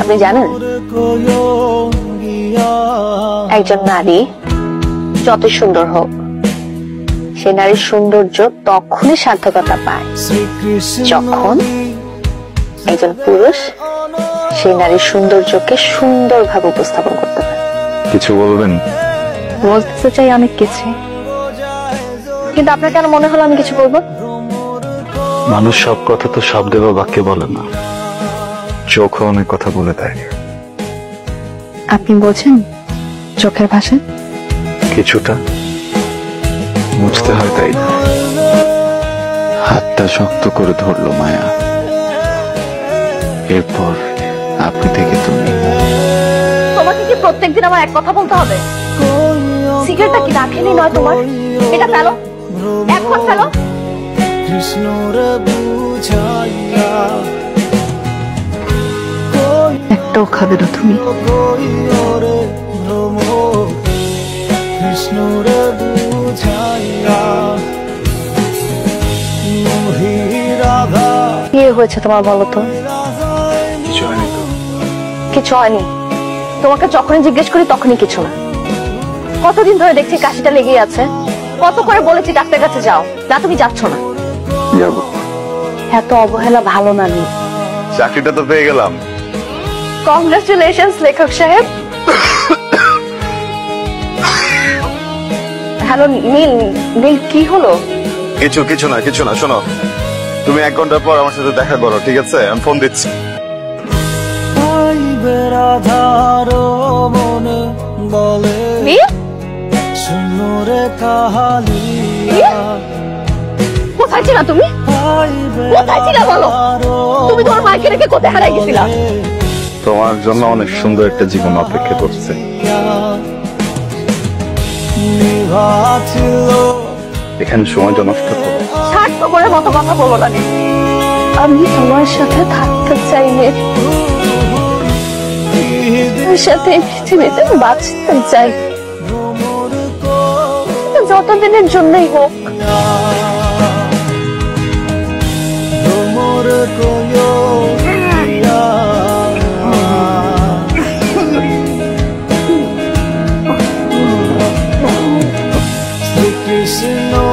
আপনি জানেন একজন নারী যত সুন্দর হোক সে নারীর সৌন্দর্য তখনই সার্থকতা পায় যখন একজন পুরুষ সেই নারীর সৌন্দর্যকে সুন্দরভাবে উপস্থাপন করতে পারে। কিছু বলবেন? বলতে চাই অনেক কিছু, কিন্তু আপনার কেন মনে হলো আমি কিছু বলবো? মানুষ সব কথা তো শব্দে বা বাক্যে বলে না, চোখও অনেক কথা বলে দেয়। আপনি বোঝেন চোখের ভাষা? কিছুটা বুঝতে হয়, তাই না? হাতটা শক্ত করে ধরলো মায়া, এরপর আপনি থেকে তুমি। তোমাকে কি প্রত্যেকদিন আমার এক কথা বলতে হবে? সিগারেটটা কি না খেলেই নয় তোমার? এটা ফেলো, এখন ফেলো। একটাও খাবে না তুমি। কি হয়েছে তোমার বলো তো? কিছু হয়নি। তোমাকে যখনই জিজ্ঞেস করি তখনই কিছু না। কতদিন ধরে দেখছি কাশিটা লেগেই আছে। কত করে বলেছি ডাক্তার কাছে যাও, না তুমি যাচ্ছ না। যাবো। এত অবহেলা ভালো না। চাকরিটা তো পেয়ে গেলাম। কংগ্রাচুলেশনস লেখক সাহেব। হ্যালো নীল, নীল কি হলো? কিছু না শোনো, তুমি 1 ঘন্টা পর আমার সাথে দেখা করো, ঠিক আছে? আমি ফোন দিচ্ছি। কোথায় ছিলা তুমি? কোথায় ছিলা বলো? তুমি তোমার মাকে রেখে কোথায় হারাই গেছিলা? তোমার জন্য অনেক সুন্দর একটা জীবন অপেক্ষা করছে। এখানে সময়টা নষ্ট করো। স্বার্থপরের মতো কথা বলো না। আমি তোমার সাথে থাকতে চাইলে তোমার সাথে পৃথিবীতে বাঁচতে চাই, যতদিনের জন্যই হোক। Krishna